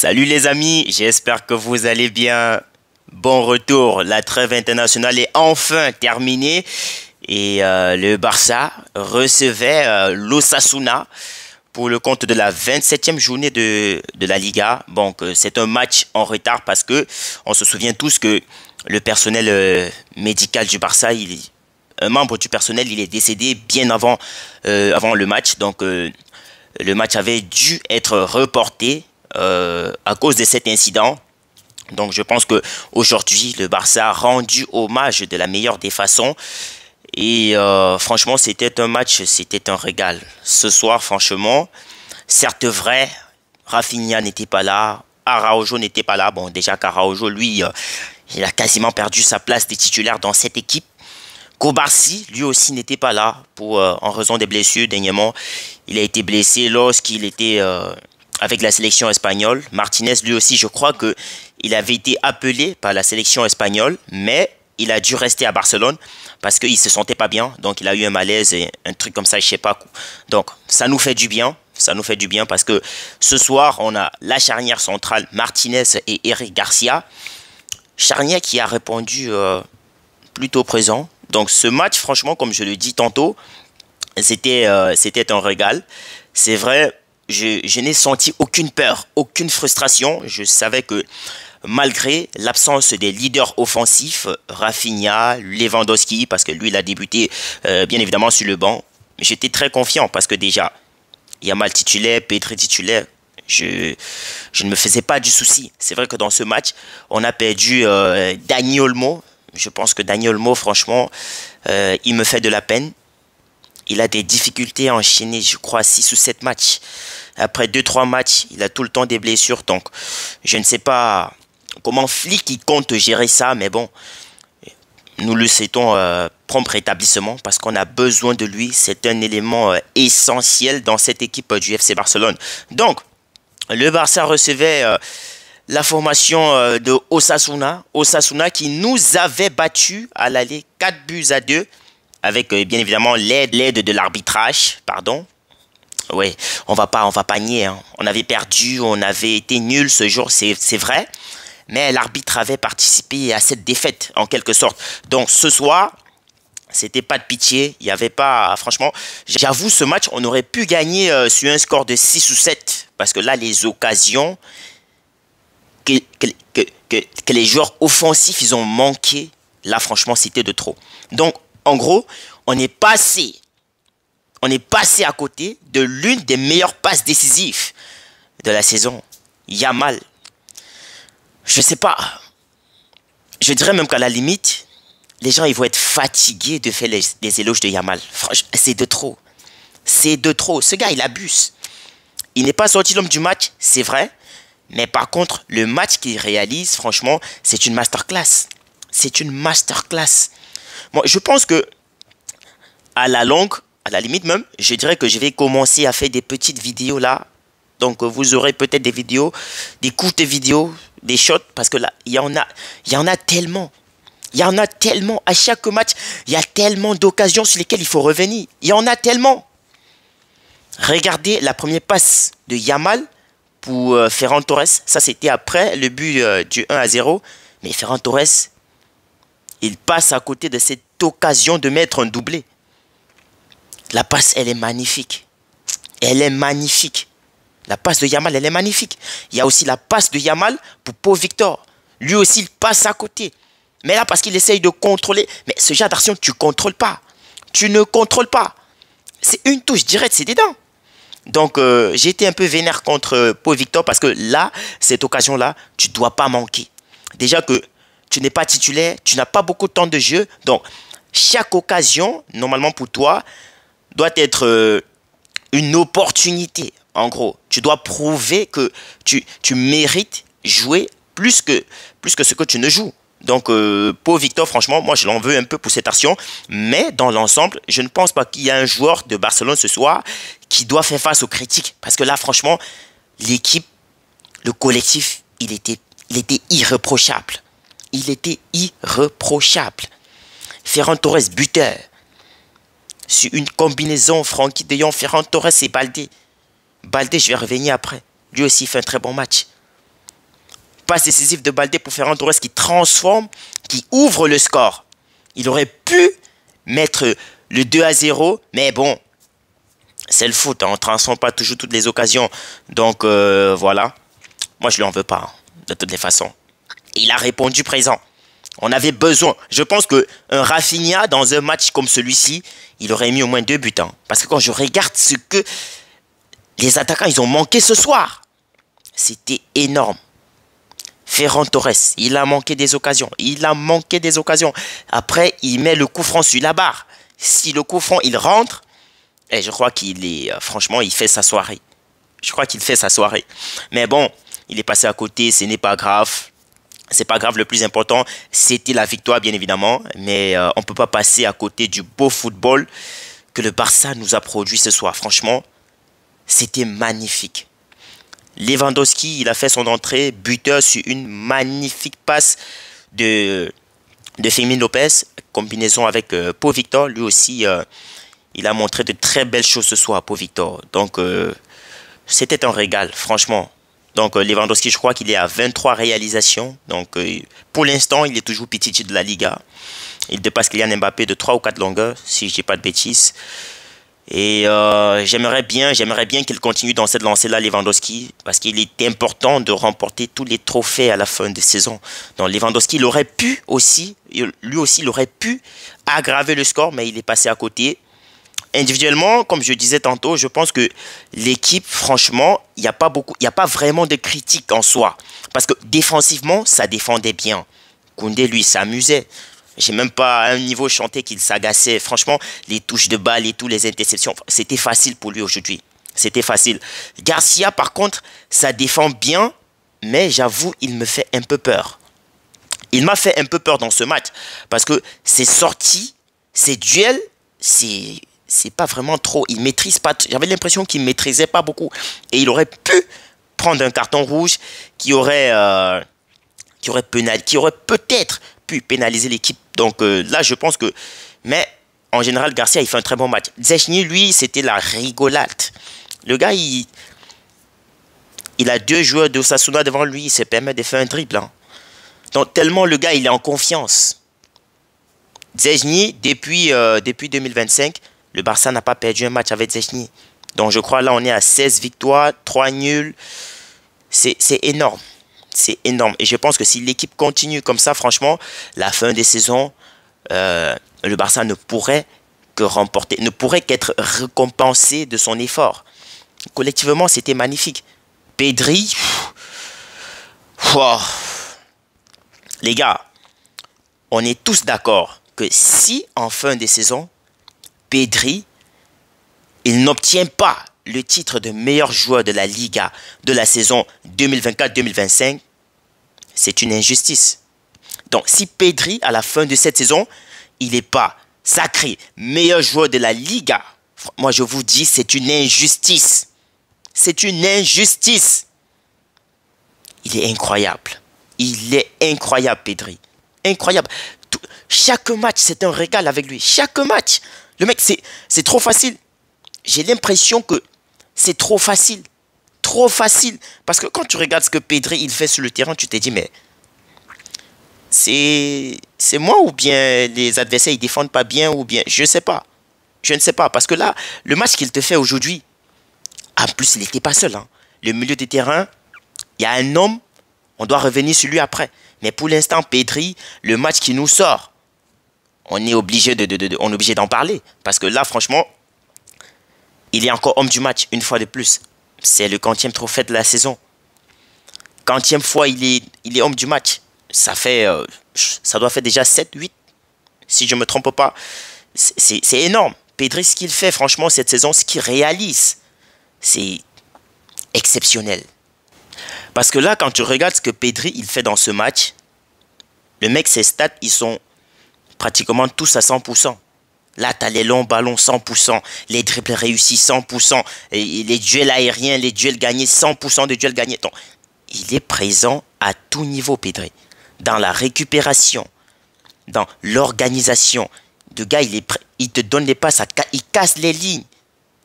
Salut les amis, j'espère que vous allez bien. Bon retour, la trêve internationale est enfin terminée et le Barça recevait l'Osasuna pour le compte de la 27e journée de la Liga. Donc c'est un match en retard parce que on se souvient tous que le personnel médical du Barça, un membre du personnel, il est décédé bien avant le match. Donc le match avait dû être reporté à cause de cet incident. Donc je pense que aujourd'hui le Barça a rendu hommage de la meilleure des façons. Et franchement, c'était un match, c'était un régal. Ce soir, franchement, certes vrai, Rafinha n'était pas là, Araujo n'était pas là. Bon, déjà qu'Araujo, lui, il a quasiment perdu sa place de titulaire dans cette équipe. Kobarsi, lui aussi, n'était pas là en raison des blessures. Dernièrement, il a été blessé lorsqu'il était avec la sélection espagnole. Martinez, lui aussi, je crois qu'il avait été appelé par la sélection espagnole, mais il a dû rester à Barcelone parce qu'il ne se sentait pas bien. Donc, il a eu un malaise et un truc comme ça, je ne sais pas. Donc, ça nous fait du bien. Ça nous fait du bien parce que ce soir, on a la charnière centrale Martinez et Eric Garcia. Charnière qui a répondu plutôt présent. Donc, ce match, franchement, comme je le dis tantôt, c'était un régal. C'est vrai, je n'ai senti aucune peur, aucune frustration. Je savais que malgré l'absence des leaders offensifs, Rafinha, Lewandowski, parce que lui, il a débuté bien évidemment sur le banc, j'étais très confiant parce que déjà, Yamal titulaire, Pedri titulaire, je ne me faisais pas du souci. C'est vrai que dans ce match, on a perdu Dani Olmo. Je pense que Dani Olmo, franchement, il me fait de la peine. Il a des difficultés à enchaîner, je crois, 6 ou 7 matchs. Après 2-3 matchs, il a tout le temps des blessures. Donc, je ne sais pas comment Flick il compte gérer ça. Mais bon, nous le souhaitons prompt rétablissement parce qu'on a besoin de lui. C'est un élément essentiel dans cette équipe du FC Barcelone. Donc, le Barça recevait la formation de Osasuna. Osasuna qui nous avait battus à l'aller 4-2 avec bien évidemment l'aide de l'arbitrage, pardon. Ouais, on va pas nier, hein. On avait perdu, on avait été nuls ce jour, c'est vrai. Mais l'arbitre avait participé à cette défaite, en quelque sorte. Donc, ce soir, c'était pas de pitié. Il n'y avait pas... Franchement, j'avoue, ce match, on aurait pu gagner sur un score de 6 ou 7. Parce que là, les occasions que les joueurs offensifs, ils ont manqué, là, franchement, c'était de trop. Donc, en gros, on est passé à côté de l'une des meilleures passes décisives de la saison. Yamal. Je sais pas. Je dirais même qu'à la limite, les gens ils vont être fatigués de faire des éloges de Yamal. Franchement, c'est de trop. C'est de trop. Ce gars, il abuse. Il n'est pas sorti l'homme du match, c'est vrai. Mais par contre, le match qu'il réalise, franchement, c'est une masterclass. C'est une masterclass. Bon, je pense que à la longue, à la limite même, je dirais que je vais commencer à faire des petites vidéos là. Donc vous aurez peut-être des vidéos, des courtes vidéos, des shots, parce que là, il y en a tellement. Il y en a tellement. À chaque match, il y a tellement d'occasions sur lesquelles il faut revenir. Il y en a tellement. Regardez la première passe de Yamal pour Ferran Torres. Ça, c'était après le but du 1-0. Mais Ferran Torres, il passe à côté de cette occasion de mettre un doublé. La passe, elle est magnifique. Elle est magnifique. La passe de Yamal, elle est magnifique. Il y a aussi la passe de Yamal pour Pau Victor. Lui aussi, il passe à côté. Mais là, parce qu'il essaye de contrôler. Mais ce genre d'action, tu ne contrôles pas. Tu ne contrôles pas. C'est une touche directe, c'est dedans. Donc, j'ai été un peu vénère contre Pau Victor parce que là, cette occasion-là, tu ne dois pas manquer. Déjà que tu n'es pas titulaire, tu n'as pas beaucoup de temps de jeu. Donc, chaque occasion, normalement pour toi, doit être une opportunité. En gros, tu dois prouver que tu mérites jouer plus que ce que tu ne joues. Donc, pour Victor, franchement, moi, je l'en veux un peu pour cette action. Mais dans l'ensemble, je ne pense pas qu'il y a un joueur de Barcelone ce soir qui doit faire face aux critiques. Parce que là, franchement, l'équipe, le collectif, il était irréprochable. Il était irréprochable. Ferran Torres, buteur. Sur une combinaison, Frenkie de Jong, Ferran Torres et Baldé. Baldé, je vais revenir après. Lui aussi, il fait un très bon match. passe décisive de Baldé pour Ferran Torres qui transforme, qui ouvre le score. Il aurait pu mettre le 2-0, mais bon, c'est le foot, hein, on ne transforme pas toujours toutes les occasions. Donc voilà, moi je ne lui en veux pas, hein, de toutes les façons. Il a répondu présent. On avait besoin. Je pense qu'un Rafinha, dans un match comme celui-ci, il aurait mis au moins 2 buts. Hein. Parce que quand je regarde ce que les attaquants ils ont manqué ce soir, c'était énorme. Ferran Torres, il a manqué des occasions. Il a manqué des occasions. Après, il met le coup franc sur la barre. Si le coup franc, il rentre, et je crois qu'il est... franchement, il fait sa soirée. Je crois qu'il fait sa soirée. Mais bon, il est passé à côté, ce n'est pas grave. C'est pas grave, le plus important, c'était la victoire, bien évidemment. Mais on ne peut pas passer à côté du beau football que le Barça nous a produit ce soir. Franchement, c'était magnifique. Lewandowski, il a fait son entrée, buteur sur une magnifique passe de Fermín López, combinaison avec Pau Victor. Lui aussi, il a montré de très belles choses ce soir, Pau Victor. Donc, c'était un régal, franchement. Donc, Lewandowski, je crois qu'il est à 23 réalisations. Donc, pour l'instant, il est toujours Pichichi de la Liga. Il dépasse Kylian Mbappé de 3 ou 4 longueurs, si je ne dis pas de bêtises. Et j'aimerais bien qu'il continue dans cette lancée-là, Lewandowski, parce qu'il est important de remporter tous les trophées à la fin de saison. Donc Lewandowski, il aurait pu aussi, lui aussi, il aurait pu aggraver le score, mais il est passé à côté. Individuellement, comme je disais tantôt, je pense que l'équipe, franchement, il n'y a pas vraiment de critique en soi. Parce que défensivement, ça défendait bien. Koundé, lui, s'amusait. J'ai même pas à un niveau chanté qu'il s'agaçait. Franchement, les touches de balle et tous les interceptions, c'était facile pour lui aujourd'hui. C'était facile. Garcia, par contre, ça défend bien, mais j'avoue, il me fait un peu peur. Il m'a fait un peu peur dans ce match. Parce que ses sorties, ses duels, c'est pas vraiment trop. Il maîtrise pas. J'avais l'impression qu'il maîtrisait pas beaucoup. Et il aurait pu prendre un carton rouge qui aurait peut-être pu pénaliser l'équipe. Donc là, je pense que... Mais en général, Garcia, il fait un très bon match. Szczęsny, lui, c'était la rigolade. Le gars, il a 2 joueurs d'Osasuna devant lui. Il se permet de faire un dribble. Hein. Donc tellement le gars, il est en confiance. Szczęsny, depuis 2025, le Barça n'a pas perdu un match avec Szczęsny. Donc je crois là, on est à 16 victoires, 3 nuls. C'est énorme. C'est énorme. Et je pense que si l'équipe continue comme ça, franchement, la fin des saisons, le Barça ne pourrait que remporter, ne pourrait qu'être récompensé de son effort. Collectivement, c'était magnifique. Pedri, wow. Les gars, on est tous d'accord que si en fin de saison, Pedri, il n'obtient pas le titre de meilleur joueur de la Liga de la saison 2024-2025, c'est une injustice. Donc, si Pedri, à la fin de cette saison, il n'est pas sacré meilleur joueur de la Liga, moi je vous dis, c'est une injustice. C'est une injustice. Il est incroyable. Il est incroyable, Pedri. Incroyable. Chaque match, c'est un régal avec lui. Chaque match. Le mec, c'est trop facile. J'ai l'impression que c'est trop facile. Trop facile. Parce que quand tu regardes ce que Pedri il fait sur le terrain, tu te dis, mais c'est moi ou bien les adversaires ils défendent pas bien ou bien... Je ne sais pas. Je ne sais pas. Parce que là, le match qu'il te fait aujourd'hui, en plus, il n'était pas seul. Hein. Le milieu de terrain, il y a un homme, on doit revenir sur lui après. Mais pour l'instant, Pedri, le match qui nous sort, on est obligé d'en parler. Parce que là, franchement, il est encore homme du match, une fois de plus. C'est le 40e trophée de la saison. 40e fois, il est homme du match. Ça doit faire déjà 7-8, si je ne me trompe pas. C'est énorme. Pedri, ce qu'il fait, franchement, cette saison, ce qu'il réalise, c'est exceptionnel. Parce que là, quand tu regardes ce que Pedri il fait dans ce match, le mec, ses stats, ils sont pratiquement tous à 100%. Là, tu as les longs ballons, 100%. Les dribbles réussis, 100%. Et les duels aériens, les duels gagnés, 100% de duels gagnés. Donc, il est présent à tout niveau, Pedri. Dans la récupération, dans l'organisation. Le gars, il te donne les passes, il casse les lignes.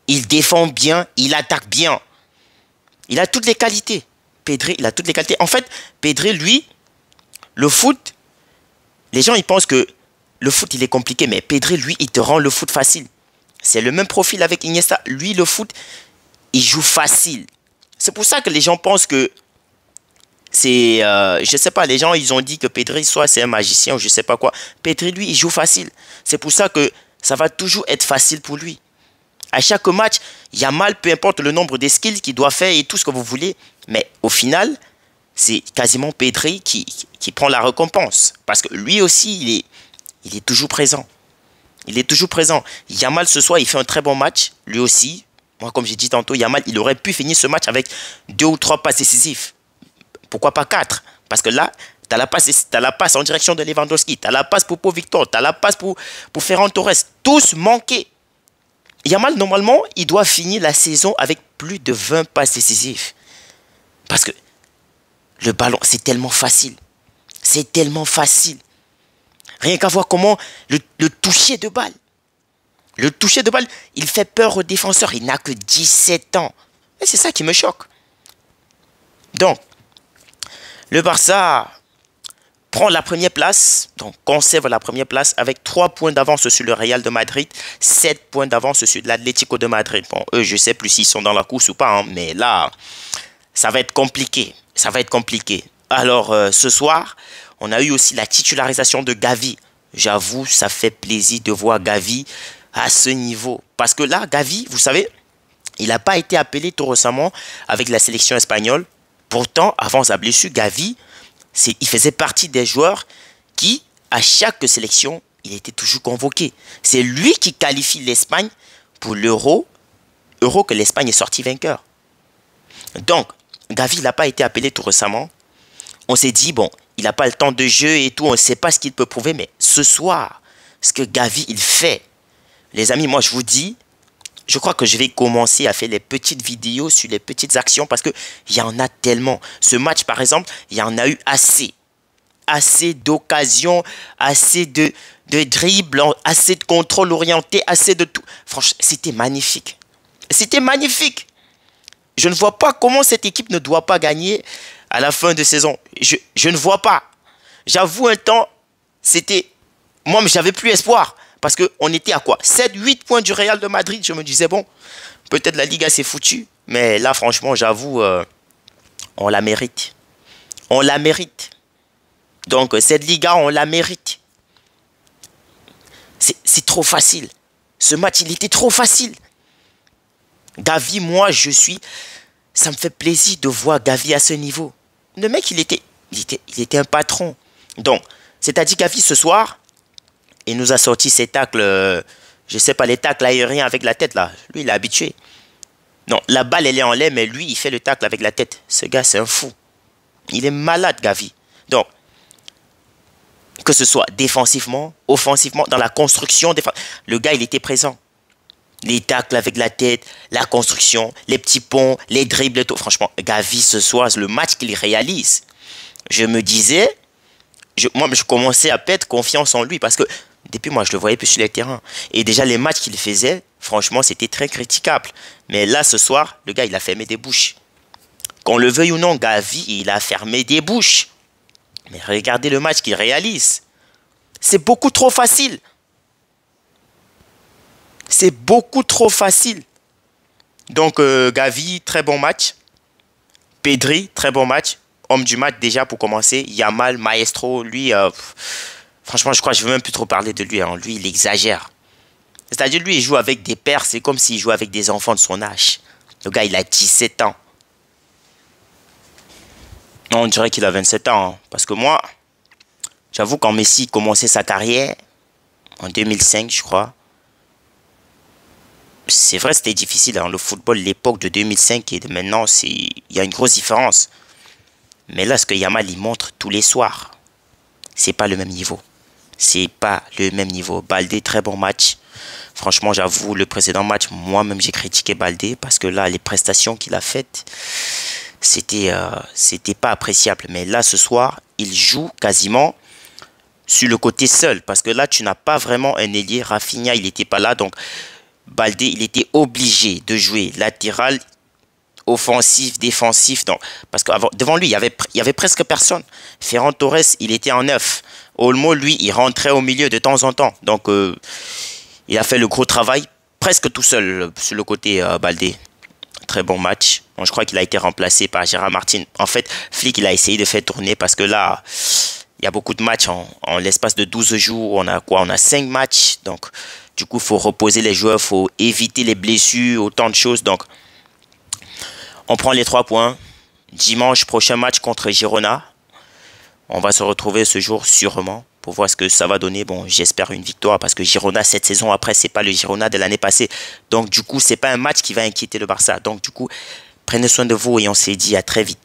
Il défend bien, il attaque bien. Il a toutes les qualités. Pedri, il a toutes les qualités. En fait, Pedri, lui, le foot, les gens, ils pensent que le foot, il est compliqué. Mais Pedri, lui, il te rend le foot facile. C'est le même profil avec Iniesta. Lui, le foot, il joue facile. C'est pour ça que les gens pensent que c'est... je sais pas, les gens, ils ont dit que Pedri, soit c'est un magicien ou je sais pas quoi. Pedri, lui, il joue facile. C'est pour ça que ça va toujours être facile pour lui. À chaque match, Yamal, peu importe le nombre de skills qu'il doit faire et tout ce que vous voulez. Mais au final, c'est quasiment Pedri qui prend la récompense. Parce que lui aussi, il est toujours présent. Il est toujours présent. Yamal, ce soir, il fait un très bon match. Lui aussi. Moi, comme j'ai dit tantôt, Yamal, il aurait pu finir ce match avec 2 ou 3 passes décisives. Pourquoi pas 4? Parce que là, tu as la passe en direction de Lewandowski. Tu as la passe pour Pau Victor. Tu as la passe pour Ferran Torres. Tous manqués. Yamal, normalement, il doit finir la saison avec plus de 20 passes décisives. Parce que le ballon, c'est tellement facile. C'est tellement facile. Rien qu'à voir comment le toucher de balle. Le toucher de balle, il fait peur aux défenseurs. Il n'a que 17 ans. Et c'est ça qui me choque. Donc, le Barça prend la première place, donc conserve la première place avec 3 points d'avance sur le Real de Madrid, 7 points d'avance sur l'Atlético de Madrid. Bon, eux, je ne sais plus s'ils sont dans la course ou pas, hein, mais là, ça va être compliqué. Ça va être compliqué. Alors, ce soir, on a eu aussi la titularisation de Gavi. J'avoue, ça fait plaisir de voir Gavi à ce niveau. Parce que là, Gavi, vous savez, il n'a pas été appelé tout récemment avec la sélection espagnole. Pourtant, avant sa blessure, Gavi, il faisait partie des joueurs qui, à chaque sélection, il était toujours convoqué. C'est lui qui qualifie l'Espagne pour l'Euro que l'Espagne est sortie vainqueur. Donc, Gavi n'a pas été appelé tout récemment. On s'est dit, bon, il n'a pas le temps de jeu et tout, on ne sait pas ce qu'il peut prouver, mais ce soir, ce que Gavi, il fait, les amis, moi je vous dis, je crois que je vais commencer à faire les petites vidéos sur les petites actions parce qu'il y en a tellement. Ce match, par exemple, il y en a eu assez. Assez d'occasions, assez de dribbles, assez de contrôle orienté, assez de tout. Franchement, c'était magnifique. C'était magnifique. Je ne vois pas comment cette équipe ne doit pas gagner à la fin de saison. Je ne vois pas. J'avoue, un temps, c'était... Moi, j'avais plus espoir. Parce qu'on était à quoi? 7-8 points du Real de Madrid. Je me disais, bon, peut-être la Liga s'est foutue. Mais là, franchement, j'avoue, on la mérite. On la mérite. Donc, cette Liga, on la mérite. C'est trop facile. Ce match, il était trop facile. Gavi, moi, ça me fait plaisir de voir Gavi à ce niveau. Le mec, il était un patron. Donc, c'est-à-dire Gavi, ce soir, il nous a sorti ses tacles, je sais pas, les tacles aériens avec la tête, là. Lui, il est habitué. Non, la balle, elle est en l'air, mais lui, il fait le tacle avec la tête. Ce gars, c'est un fou. Il est malade, Gavi. Donc, que ce soit défensivement, offensivement, dans la construction, le gars, il était présent. Les tacles avec la tête, la construction, les petits ponts, les dribbles, tout. Franchement, Gavi, ce soir, le match qu'il réalise, je me disais, moi, je commençais à perdre confiance en lui parce que depuis, moi, je le voyais plus sur les terrains. Et déjà, les matchs qu'il faisait, franchement, c'était très critiquable. Mais là, ce soir, le gars, il a fermé des bouches. Qu'on le veuille ou non, Gavi, il a fermé des bouches. Mais regardez le match qu'il réalise. C'est beaucoup trop facile. C'est beaucoup trop facile. Donc, Gavi, très bon match. Pedri, très bon match. Homme du match déjà pour commencer. Yamal, Maestro, lui, franchement, je crois que je ne veux même plus trop parler de lui. Hein. Lui, il exagère. C'est-à-dire, lui, il joue avec des pères. C'est comme s'il jouait avec des enfants de son âge. Le gars, il a 17 ans. On dirait qu'il a 27 ans. Hein. Parce que moi, j'avoue, quand Messi commençait sa carrière, en 2005, je crois, c'est vrai, c'était difficile. Hein. Le football, l'époque de 2005 et de maintenant, il y a une grosse différence. Mais là, ce que Yamal, il montre tous les soirs, c'est pas le même niveau. C'est pas le même niveau. Baldé, très bon match. Franchement, j'avoue, le précédent match, moi-même, j'ai critiqué Baldé parce que là, les prestations qu'il a faites, c'était pas appréciable. Mais là, ce soir, il joue quasiment sur le côté seul. Parce que là, tu n'as pas vraiment un ailier. Rafinha, il n'était pas là. Donc, Baldé, il était obligé de jouer latéral offensif, défensif. Donc, parce que devant lui, il y avait presque personne. Ferran Torres, il était en neuf. Olmo, lui, il rentrait au milieu de temps en temps. Donc, il a fait le gros travail presque tout seul sur le côté Baldé. Très bon match. Bon, je crois qu'il a été remplacé par Gérard Martin. En fait, Flick, il a essayé de faire tourner parce que là, il y a beaucoup de matchs en l'espace de 12 jours. On a quoi? On a 5 matchs. Donc, du coup, il faut reposer les joueurs, il faut éviter les blessures, autant de choses. Donc, on prend les 3 points. Dimanche, prochain match contre Girona. On va se retrouver ce jour sûrement pour voir ce que ça va donner. Bon, j'espère une victoire parce que Girona, cette saison après, c'est pas le Girona de l'année passée. Donc, du coup, c'est pas un match qui va inquiéter le Barça. Donc, du coup, prenez soin de vous et on se dit à très vite.